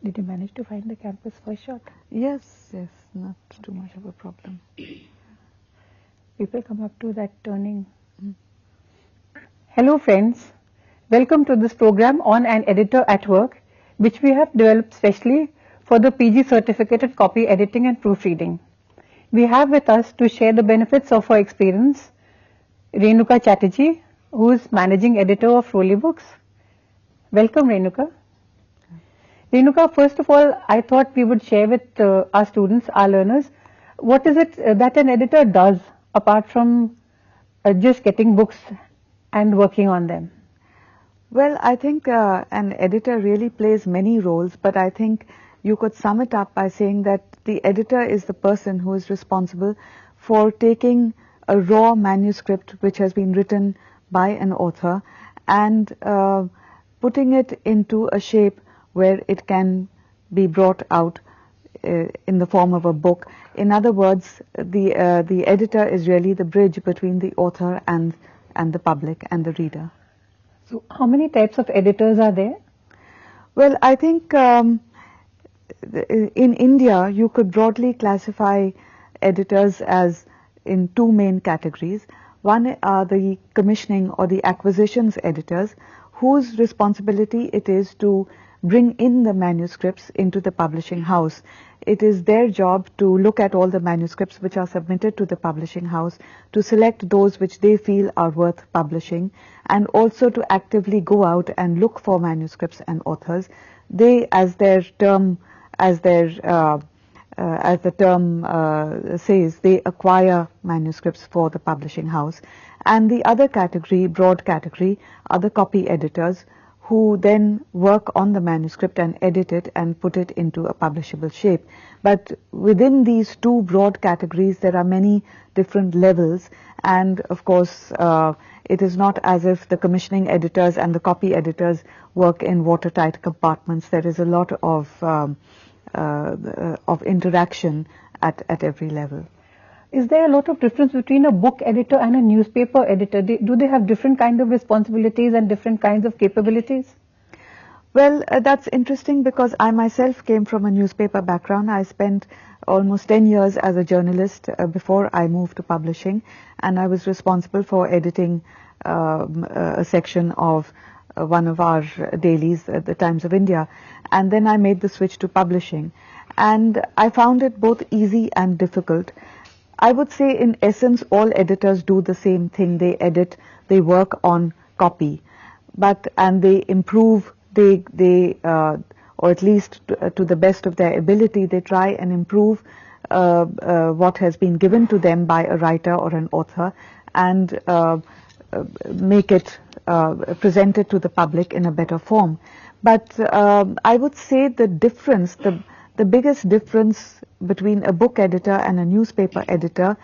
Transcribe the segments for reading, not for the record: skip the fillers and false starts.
Did you manage to find the campus for a shot? Yes, yes, not too much of a problem. People come up to that turning. Hello friends, welcome to this program on an editor at work, which we have developed specially for the PG certificated copy editing and proofreading. We have with us to share the benefits of her experience, Renuka Chatterjee, who is managing editor of Rolly Books. Welcome Renuka. Renuka, first of all, I thought we would share with our students, our learners, what is it that an editor does apart from just getting books and working on them? Well, I think an editor really plays many roles, but I think you could sum it up by saying that the editor is the person who is responsible for taking a raw manuscript which has been written by an author and putting it into a shape where it can be brought out in the form of a book. In other words, the editor is really the bridge between the author and the public and the reader. So how many types of editors are there? Well, I think in India you could broadly classify editors as in two main categories. One are the commissioning or the acquisitions editors, whose responsibility it is to bring in the manuscripts into the publishing house. It is their job to look at all the manuscripts which are submitted to the publishing house, to select those which they feel are worth publishing, and also to actively go out and look for manuscripts and authors. They, as the term says, they acquire manuscripts for the publishing house. And the other category, broad category, are the copy editors, who then work on the manuscript and edit it and put it into a publishable shape. But within these two broad categories, there are many different levels, and of course it is not as if the commissioning editors and the copy editors work in watertight compartments. There is a lot of interaction at every level. Is there a lot of difference between a book editor and a newspaper editor? Do they have different kind of responsibilities and different kinds of capabilities? Well, that's interesting because I myself came from a newspaper background. I spent almost 10 years as a journalist before I moved to publishing, and I was responsible for editing a section of one of our dailies, the Times of India, and then I made the switch to publishing, and I found it both easy and difficult. I would say in essence all editors do the same thing. They edit, they work on copy, and they improve, or at least to the best of their ability, they try and improve what has been given to them by a writer or an author, and make it, present it to the public in a better form. But I would say the difference, the biggest difference between a book editor and a newspaper editor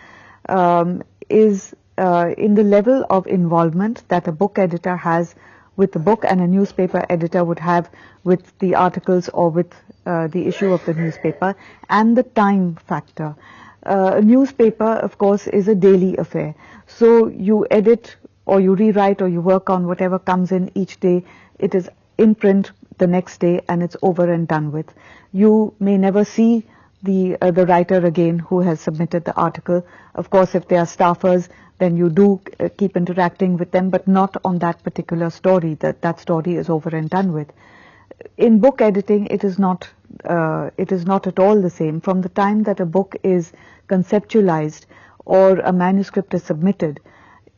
is in the level of involvement that a book editor has with the book and a newspaper editor would have with the articles or with the issue of the newspaper, and the time factor. A newspaper, of course, is a daily affair. So you edit or you rewrite or you work on whatever comes in each day. It is in print the next day and it's over and done with. You may never see the writer again who has submitted the article. Of course, if they are staffers, then you do keep interacting with them, but not on that particular story. That story is over and done with. In book editing, it is not at all the same. From the time that a book is conceptualized or a manuscript is submitted,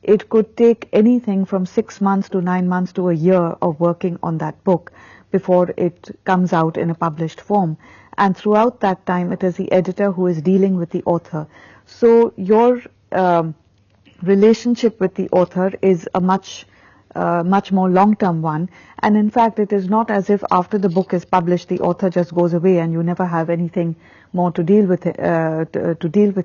it could take anything from 6 months to 9 months to a year of working on that book before it comes out in a published form. And throughout that time, it is the editor who is dealing with the author. So your relationship with the author is a much more long-term one. And in fact, it is not as if after the book is published, the author just goes away and you never have anything more to deal with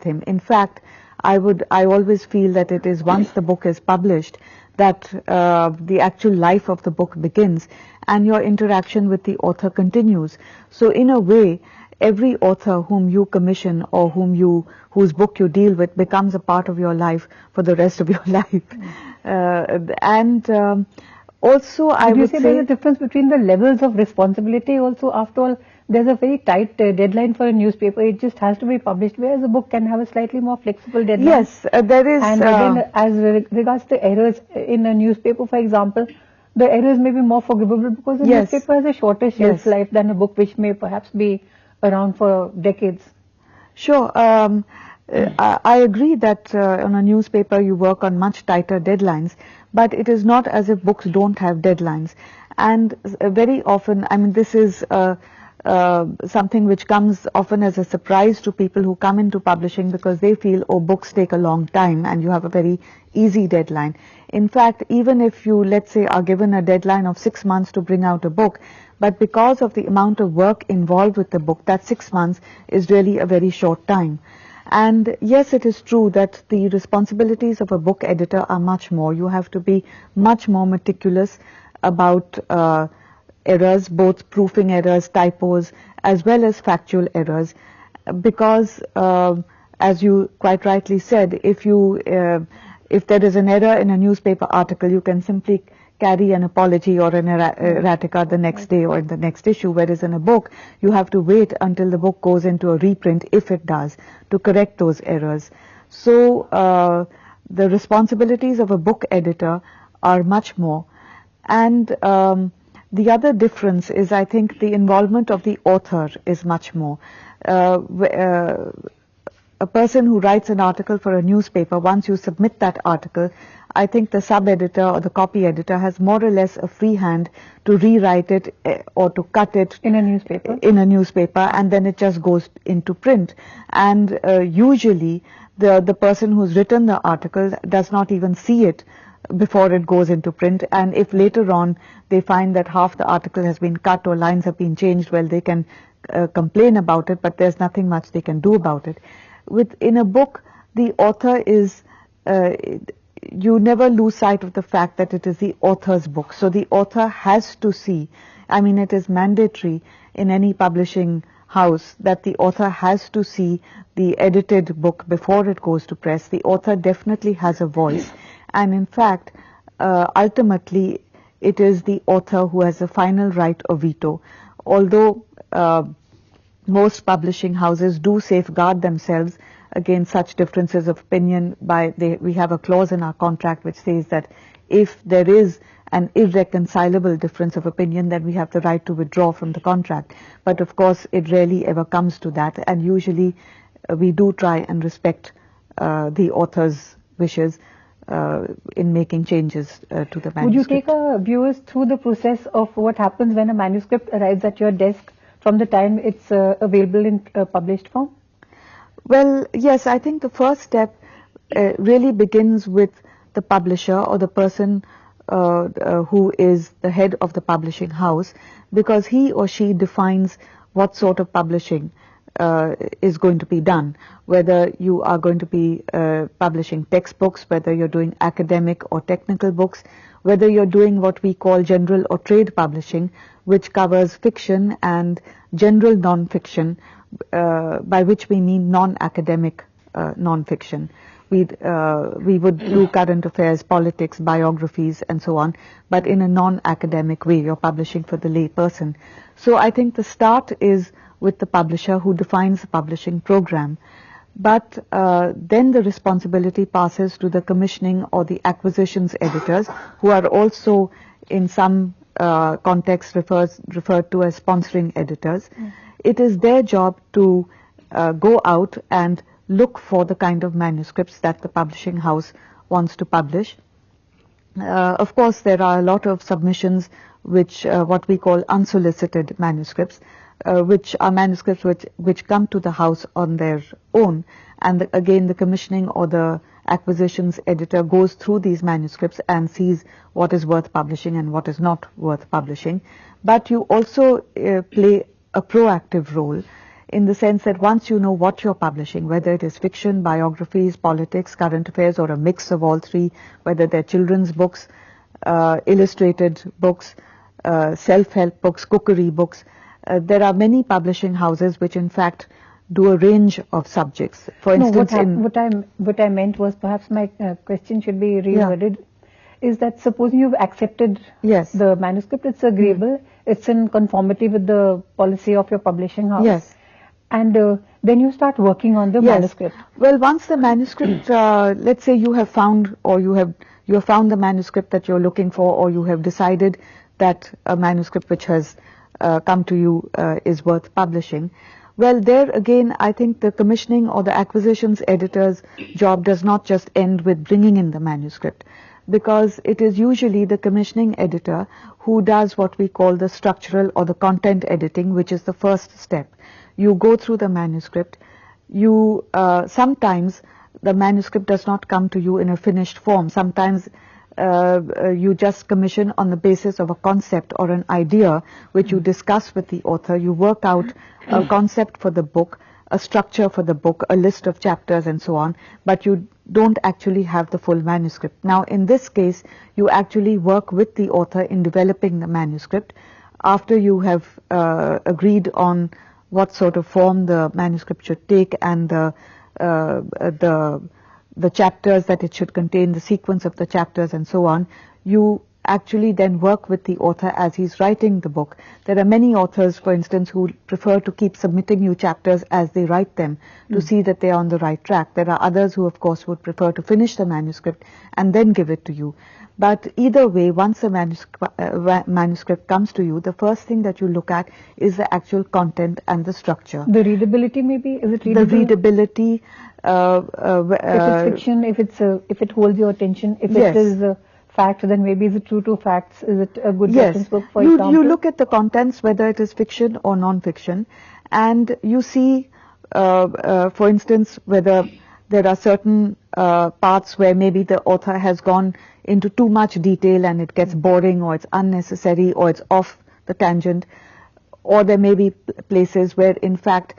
him. In fact, I always feel that it is once the book is published that the actual life of the book begins and your interaction with the author continues. So in a way, every author whom you commission or whose book you deal with becomes a part of your life for the rest of your life. Also, I would say there's a difference between the levels of responsibility also. After all, there's a very tight deadline for a newspaper. It just has to be published, whereas a book can have a slightly more flexible deadline. Yes, there is. And again, as regards to errors in a newspaper, for example, the errors may be more forgivable because a newspaper has a shorter shelf life than a book, which may perhaps be around for decades. Sure. I agree that on a newspaper you work on much tighter deadlines, but it is not as if books don't have deadlines. And very often, I mean, this is something which comes often as a surprise to people who come into publishing, because they feel, oh, books take a long time and you have a very easy deadline. In fact, even if you, let's say, are given a deadline of 6 months to bring out a book, but because of the amount of work involved with the book, that 6 months is really a very short time. And yes, it is true that the responsibilities of a book editor are much more. You have to be much more meticulous about errors, both proofing errors, typos, as well as factual errors, because as you quite rightly said, if there is an error in a newspaper article, you can simply carry an apology or an erratica the next day or in the next issue, whereas in a book, you have to wait until the book goes into a reprint, if it does, to correct those errors. So the responsibilities of a book editor are much more. And the other difference is, I think, the involvement of the author is much more. A person who writes an article for a newspaper, once you submit that article, I think the sub-editor or the copy editor has more or less a free hand to rewrite it or to cut it in a newspaper. And then it just goes into print. And usually the person who's written the article does not even see it before it goes into print, and if later on they find that half the article has been cut or lines have been changed, well, they can complain about it, but there's nothing much they can do about it. In a book, the author is, you never lose sight of the fact that it is the author's book. So the author has to see, I mean, it is mandatory in any publishing house that the author has to see the edited book before it goes to press. The author definitely has a voice. And in fact, ultimately, it is the author who has the final right of veto. Although most publishing houses do safeguard themselves against such differences of opinion we have a clause in our contract which says that if there is an irreconcilable difference of opinion, then we have the right to withdraw from the contract. But of course, it rarely ever comes to that, and usually we do try and respect the author's wishes in making changes to the manuscript. Would you take our viewers through the process of what happens when a manuscript arrives at your desk from the time it's available in published form? Well, yes, I think the first step really begins with the publisher or the person who is the head of the publishing house, because he or she defines what sort of publishing is going to be done, whether you are going to be publishing textbooks, whether you're doing academic or technical books, whether you're doing what we call general or trade publishing, which covers fiction and general non-fiction, by which we mean non-academic non-fiction. We would do current affairs, politics, biographies, and so on, but in a non-academic way. You're publishing for the lay person. So I think the start is with the publisher who defines the publishing program. But then the responsibility passes to the commissioning or the acquisitions editors, who are also in some context referred to as sponsoring editors. It is their job to go out and look for the kind of manuscripts that the publishing house wants to publish. Of course, there are a lot of submissions which what we call unsolicited manuscripts, which are manuscripts which come to the house on their own, and again the commissioning or the acquisitions editor goes through these manuscripts and sees what is worth publishing and what is not worth publishing. But you also play a proactive role, in the sense that once you know what you're publishing, whether it is fiction, biographies, politics, current affairs, or a mix of all three, whether they're children's books, illustrated books, self-help books, cookery books, there are many publishing houses which in fact do a range of subjects. For instance, what I meant was, perhaps my question should be reworded, is that supposing you've accepted the manuscript, it's agreeable, it's in conformity with the policy of your publishing house. Yes. And then you start working on the manuscript. Well, once the manuscript, let's say you have found, or you have found the manuscript that you're looking for, or you have decided that a manuscript which has come to you is worth publishing. Well, there again, I think the commissioning or the acquisitions editor's job does not just end with bringing in the manuscript, because it is usually the commissioning editor who does what we call the structural or the content editing, which is the first step. You go through the manuscript. You sometimes the manuscript does not come to you in a finished form. Sometimes you just commission on the basis of a concept or an idea which you discuss with the author. You work out a concept for the book, a structure for the book, a list of chapters and so on, but you don't actually have the full manuscript. Now, in this case, you actually work with the author in developing the manuscript. After you have agreed on what sort of form the manuscript should take and the chapters that it should contain, the sequence of the chapters and so on, you actually then work with the author as he's writing the book. There are many authors, for instance, who prefer to keep submitting new chapters as they write them to see that they are on the right track. There are others who, of course, would prefer to finish the manuscript and then give it to you. But either way, once the manuscript comes to you, the first thing that you look at is the actual content and the structure. The readability, maybe? Is it readable? The readability. If it's fiction, if it holds your attention, if yes. it is a fact, then maybe is it true to facts? Is it a good yes. reference book, for example? You look at the contents, whether it is fiction or non-fiction, and you see, for instance, whether there are certain parts where maybe the author has gone into too much detail and it gets boring, or it's unnecessary, or it's off the tangent, or there may be places where in fact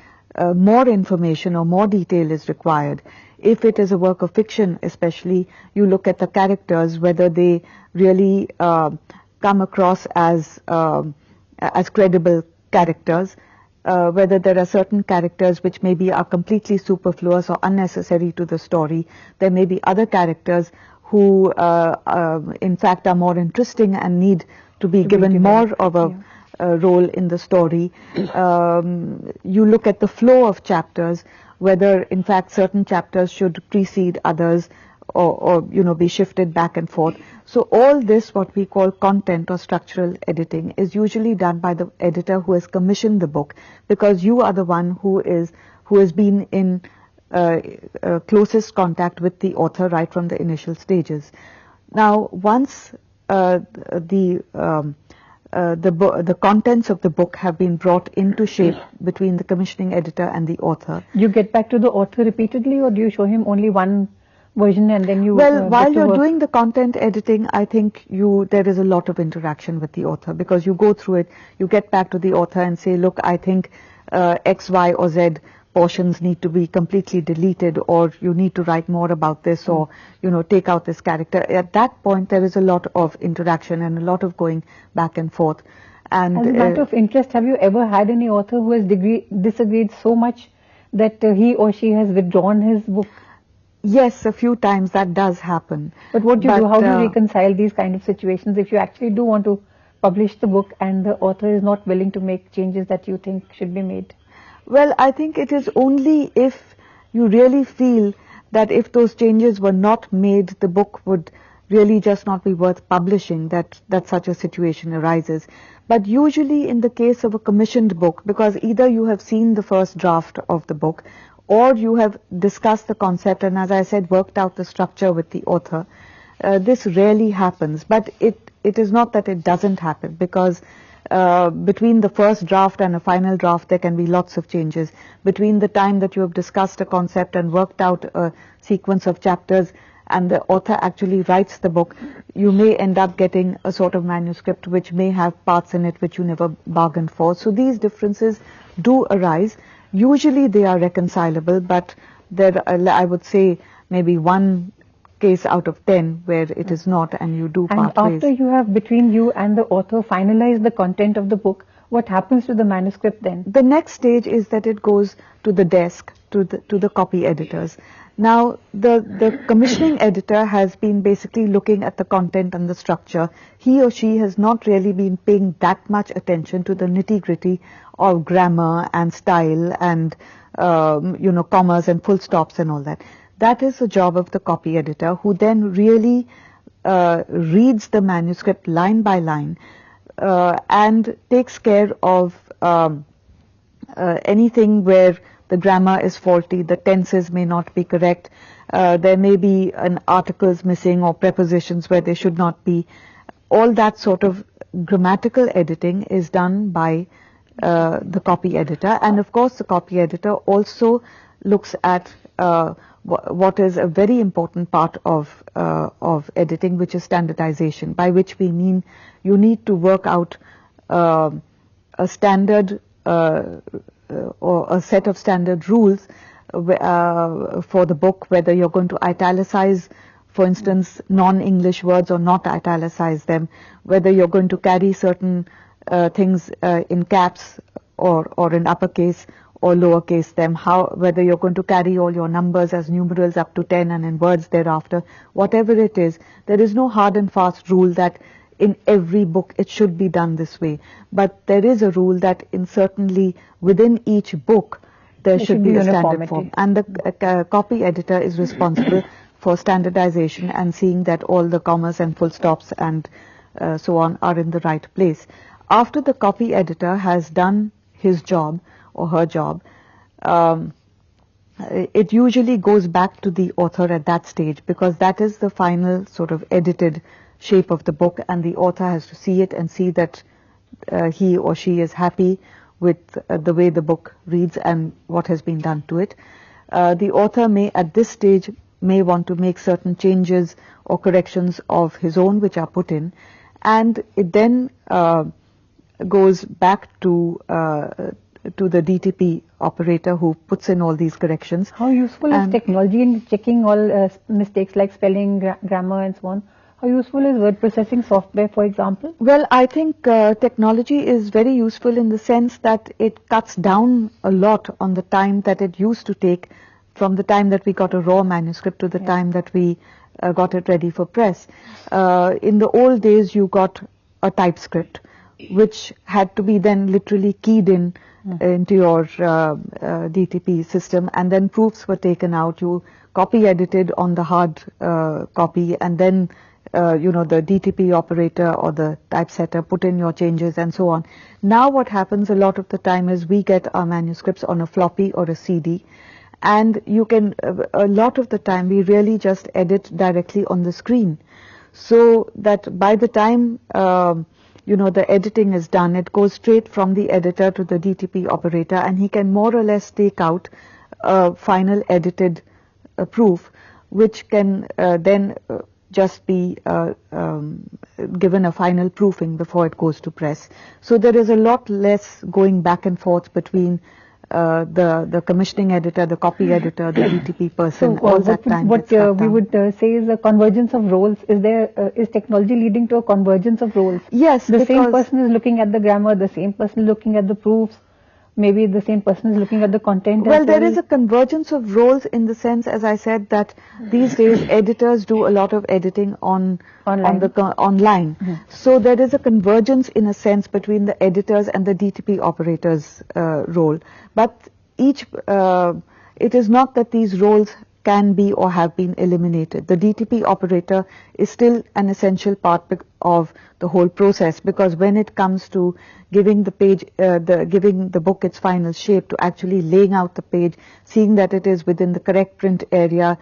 more information or more detail is required. If it is a work of fiction especially, you look at the characters, whether they really come across as credible characters, whether there are certain characters which maybe are completely superfluous or unnecessary to the story. There may be other characters who in fact are more interesting and need to be given more of a role in the story. You look at the flow of chapters, whether in fact certain chapters should precede others or be shifted back and forth. So all this, what we call content or structural editing, is usually done by the editor who has commissioned the book, because you are the one who has been in closest contact with the author right from the initial stages. Now, once the contents of the book have been brought into shape between the commissioning editor and the author. You get back to the author repeatedly, or do you show him only one version and then you... Well, while you're doing the content editing, I think there is a lot of interaction with the author, because you go through it, you get back to the author and say, look, I think X, Y or Z portions need to be completely deleted, or you need to write more about this, or take out this character. At that point there is a lot of interaction and a lot of going back and forth. And as a matter of interest, have you ever had any author who has disagreed so much that he or she has withdrawn his book? Yes, a few times that does happen. But what do you do? How do you reconcile these kind of situations if you actually do want to publish the book and the author is not willing to make changes that you think should be made? Well, I think it is only if you really feel that if those changes were not made, the book would really just not be worth publishing, that such a situation arises. But usually in the case of a commissioned book, because either you have seen the first draft of the book, or you have discussed the concept and, as I said, worked out the structure with the author, this rarely happens. But it is not that it doesn't happen, because between the first draft and a final draft there can be lots of changes. Between the time that you have discussed a concept and worked out a sequence of chapters and the author actually writes the book, you may end up getting a sort of manuscript which may have parts in it which you never bargained for. So these differences do arise. Usually they are reconcilable, but there are, I would say, maybe one case out of 10 where it is not, and you do part ways. And after you have, between you and the author, finalized the content of the book, what happens to the manuscript then? The next stage is that it goes to the desk, to the copy editors. Now, the commissioning editor has been basically looking at the content and the structure. He or she has not really been paying that much attention to the nitty-gritty of grammar and style and, commas and full stops and all that. That is the job of the copy editor, who then really reads the manuscript line by line and takes care of anything where the grammar is faulty, the tenses may not be correct, there may be an articles missing or prepositions where they should not be. All that sort of grammatical editing is done by the copy editor, and of course the copy editor also looks at what is a very important part of editing, which is standardization, by which we mean you need to work out a standard or a set of standard rules for the book, whether you're going to italicize, for instance, non-English words or not italicize them, whether you're going to carry certain things in caps or in uppercase or lowercase them, whether you're going to carry all your numbers as numerals up to 10 and in words thereafter, whatever it is, there is no hard and fast rule that in every book it should be done this way. But there is a rule that certainly within each book there should be a standard form. And the copy editor is responsible for standardization and seeing that all the commas and full stops and so on are in the right place. After the copy editor has done his job or her job, it usually goes back to the author at that stage, because that is the final sort of edited shape of the book, and the author has to see it and see that he or she is happy with the way the book reads and what has been done to it. The author may at this stage may want to make certain changes or corrections of his own which are put in, and it then goes back to the DTP operator who puts in all these corrections. How useful is technology in checking all mistakes like spelling, grammar and so on? How useful is word processing software, for example? Well, I think technology is very useful in the sense that it cuts down a lot on the time that it used to take from the time that we got a raw manuscript to the time that we got it ready for press. In the old days, you got a typescript, which had to be then literally keyed in into your DTP system, and then proofs were taken out. You copy edited on the hard copy, and then the DTP operator or the typesetter put in your changes and so on. Now what happens a lot of the time is we get our manuscripts on a floppy or a CD, and you can, a lot of the time we really just edit directly on the screen, so that by the time the editing is done, it goes straight from the editor to the DTP operator, and he can more or less take out a final edited proof, which can then just be given a final proofing before it goes to press. So there is a lot less going back and forth between the commissioning editor, the copy editor, the DTP person. So all that time what we would say is a convergence of roles. Is technology leading to a convergence of roles? Yes. The same person is looking at the grammar, the same person is looking at the proofs, maybe the same person is looking at the content. Well, there is a convergence of roles in the sense, as I said, that these days editors do a lot of editing online. So there is a convergence in a sense between the editors and the DTP operators' role. But it is not that these roles can be or have been eliminated. The DTP operator is still an essential part of the whole process, because when it comes to giving the page, giving the book its final shape, to actually laying out the page, seeing that it is within the correct print area,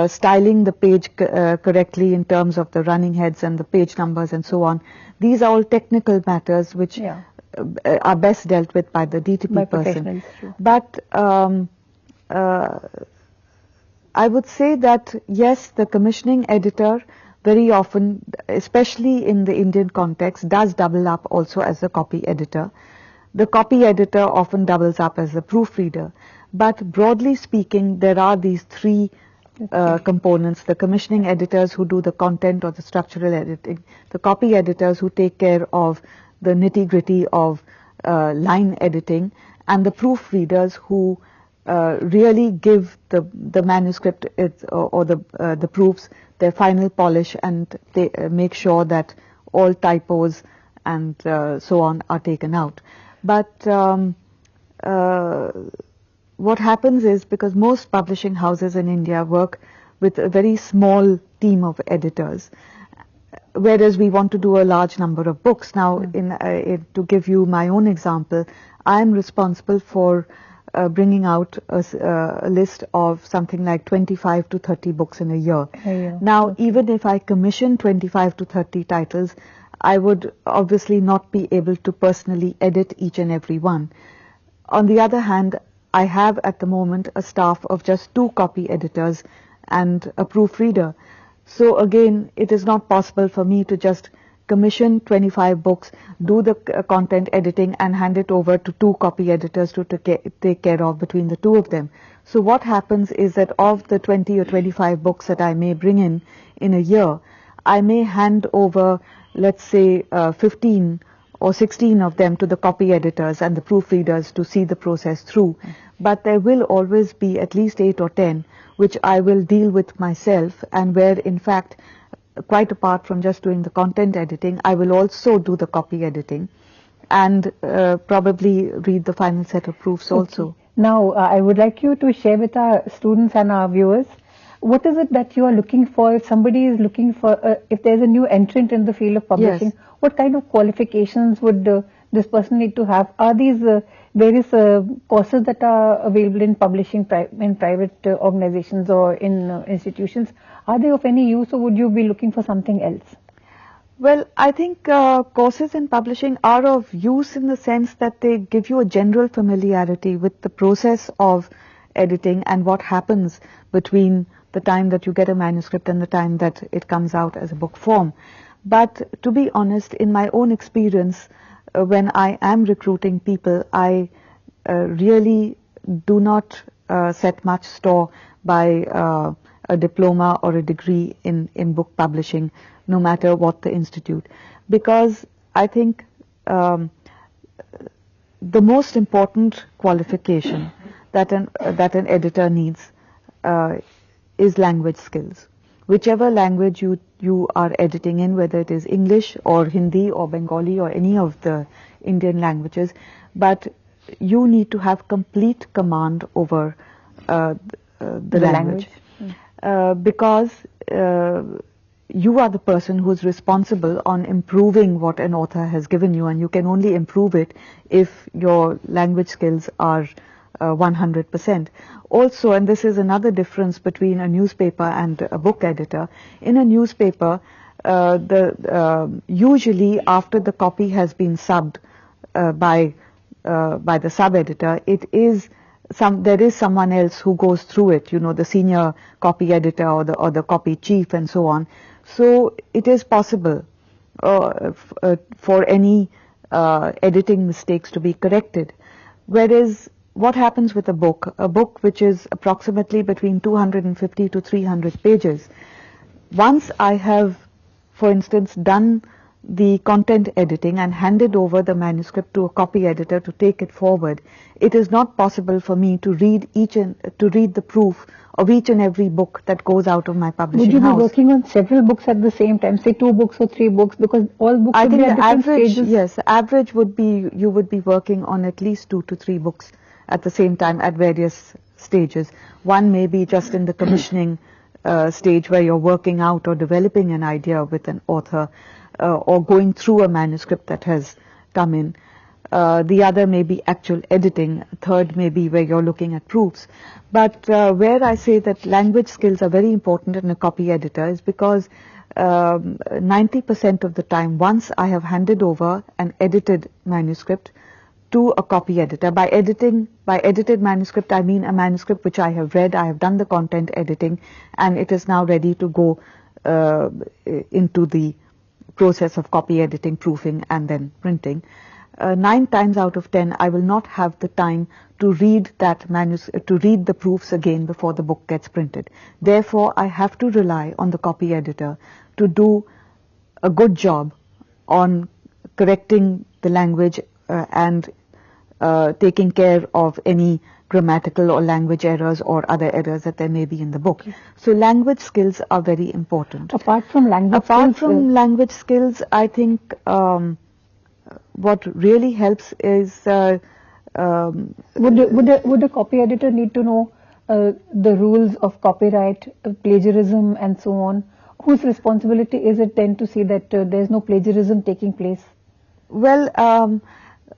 styling the page correctly in terms of the running heads and the page numbers and so on, these are all technical matters which are best dealt with by the DTP person. But I would say that yes, the commissioning editor very often, especially in the Indian context, does double up also as a copy editor. The copy editor often doubles up as a proofreader. But broadly speaking, there are these three components: the commissioning editors who do the content or the structural editing, the copy editors who take care of the nitty-gritty of line editing, and the proofreaders who really give the manuscript or the proofs their final polish, and they make sure that all typos and so on are taken out. But what happens is, because most publishing houses in India work with a very small team of editors, whereas we want to do a large number of books. Now, to give you my own example, I am responsible for bringing out a list of something like 25 to 30 books in a year. Now, even if I commission 25 to 30 titles, I would obviously not be able to personally edit each and every one. On the other hand, I have at the moment a staff of just 2 copy editors and a proofreader. So again, it is not possible for me to just commission 25 books, do the content editing and hand it over to 2 copy editors to take care of between the 2 of them. So what happens is that of the 20 or 25 books that I may bring in a year, I may hand over, let's say, 15 or 16 of them to the copy editors and the proofreaders to see the process through. But there will always be at least 8 or 10 which I will deal with myself, and where in fact, quite apart from just doing the content editing, I will also do the copy editing and probably read the final set of proofs also. Now, I would like you to share with our students and our viewers, what is it that you are looking for? If somebody is looking for, if there's a new entrant in the field of publishing, what kind of qualifications would this person need to have? Are these various courses that are available in publishing in private organizations or in institutions? Are they of any use, or would you be looking for something else? Well, I think courses in publishing are of use in the sense that they give you a general familiarity with the process of editing and what happens between the time that you get a manuscript and the time that it comes out as a book form. But to be honest, in my own experience, when I am recruiting people, I really do not set much store by a diploma or a degree in book publishing, no matter what the institute. Because I think the most important qualification that an editor needs is language skills. Whichever language you are editing in, whether it is English or Hindi or Bengali or any of the Indian languages, but you need to have complete command over the language. Because you are the person who is responsible on improving what an author has given you, and you can only improve it if your language skills are 100%. Also, and this is another difference between a newspaper and a book editor, in a newspaper, usually after the copy has been subbed by the sub-editor, there is someone else who goes through it, the senior copy editor or the copy chief and so on. So it is possible for any editing mistakes to be corrected. Whereas what happens with a book which is approximately between 250 to 300 pages, once I have, for instance, done the content editing and handed over the manuscript to a copy editor to take it forward, it is not possible for me to read the proof of each and every book that goes out of my publishing house. Would you be working on several books at the same time, say 2 books or 3 books, because all books would be at different stages? Yes, the average would be, you would be working on at least 2 to 3 books at the same time at various stages. One may be just in the commissioning stage, where you're working out or developing an idea with an author, or going through a manuscript that has come in. The other may be actual editing. Third may be where you're looking at proofs. But where I say that language skills are very important in a copy editor is because 90% of the time, once I have handed over an edited manuscript to a copy editor, by edited manuscript I mean a manuscript which I have read, I have done the content editing, and it is now ready to go into the process of copy editing, proofing and then printing. 9 times out of 10 I will not have the time to read the proofs again before the book gets printed. Therefore I have to rely on the copy editor to do a good job on correcting the language and taking care of any grammatical or language errors or other errors that there may be in the book. So language skills are very important. Apart from language skills, I think what really helps is would a copy editor need to know the rules of copyright, plagiarism and so on? Whose responsibility is it then to see that there's no plagiarism taking place? Well,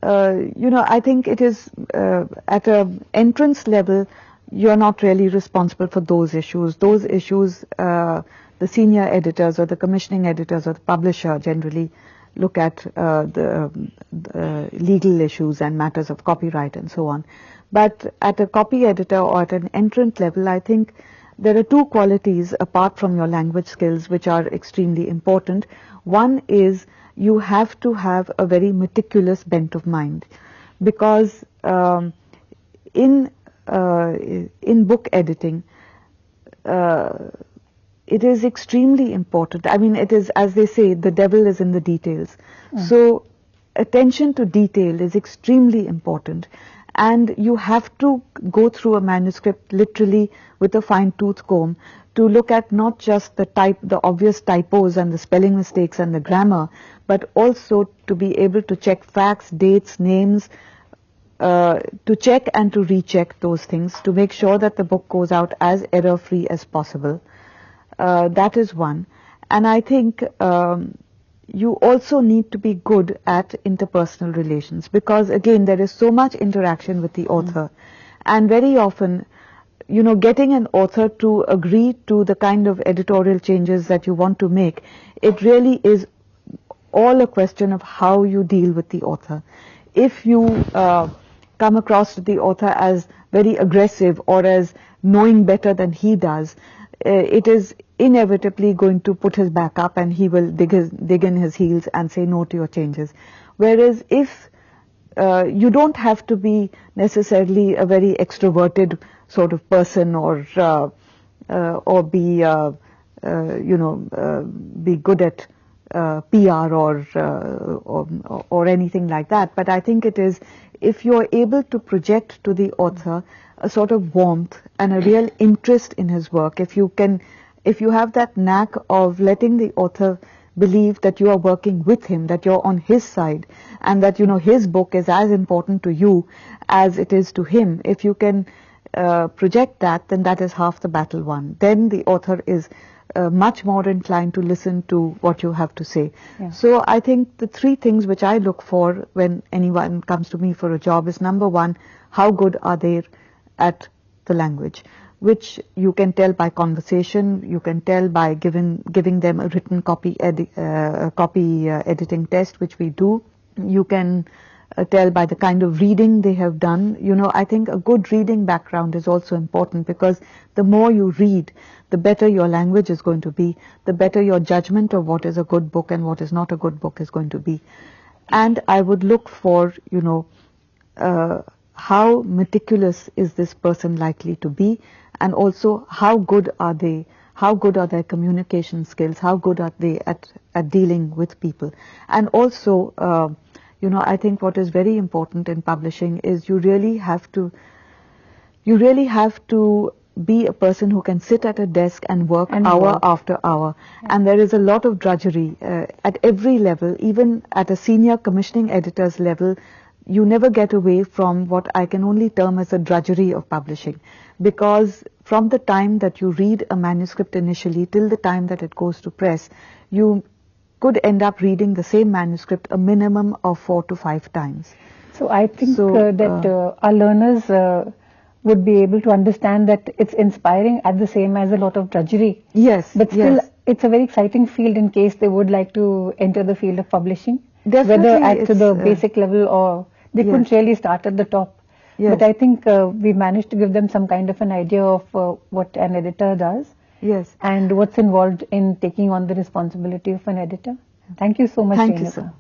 I think it is at an entrance level, you're not really responsible for those issues. Those issues, the senior editors or the commissioning editors or the publisher generally look at the legal issues and matters of copyright and so on. But at a copy editor or at an entrant level, I think there are two qualities apart from your language skills which are extremely important. One is you have to have a very meticulous bent of mind, because in book editing, it is extremely important. I mean, it is, as they say, the devil is in the details. So attention to detail is extremely important, and you have to go through a manuscript literally with a fine-tooth comb to look at not just the obvious typos and the spelling mistakes and the grammar, but also to be able to check facts, dates, names, to check and to recheck those things to make sure that the book goes out as error-free as possible. That is one. And I think you also need to be good at interpersonal relations, because again there is so much interaction with the author, and very often, getting an author to agree to the kind of editorial changes that you want to make, it really is all a question of how you deal with the author. If you come across to the author as very aggressive or as knowing better than he does, it is inevitably going to put his back up and he will dig in his heels and say no to your changes. Whereas if you don't have to be necessarily a very extroverted sort of person or be be good at PR or anything like that. But I think it is, if you're able to project to the author a sort of warmth and a real interest in his work, if you have that knack of letting the author believe that you are working with him, that you're on his side, and that his book is as important to you as it is to him, if you can project that, then that is half the battle won. Then the author is much more inclined to listen to what you have to say. Yeah. So I think the three things which I look for when anyone comes to me for a job is, number one, how good are they at the language, which you can tell by conversation, you can tell by giving them a written copy editing test, which we do. You can tell by the kind of reading they have done. I think a good reading background is also important, because the more you read, the better your language is going to be, the better your judgment of what is a good book and what is not a good book is going to be. And I would look for, how meticulous is this person likely to be, and also how good are their communication skills, how good are they at dealing with people. And also, I think what is very important in publishing is you really have to be a person who can sit at a desk and work hour after hour. Yeah. And there is a lot of drudgery at every level, even at a senior commissioning editor's level. You never get away from what I can only term as the drudgery of publishing, because from the time that you read a manuscript initially till the time that it goes to press, you could end up reading the same manuscript a minimum of 4 to 5 times. So I think that our learners would be able to understand that it's inspiring at the same as a lot of drudgery. Yes. But still, it's a very exciting field in case they would like to enter the field of publishing. Definitely, whether at the basic level or they couldn't really start at the top. Yes. But I think we managed to give them some kind of an idea of what an editor does. Yes. And what's involved in taking on the responsibility of an editor. Thank you so much, Thank you, sir.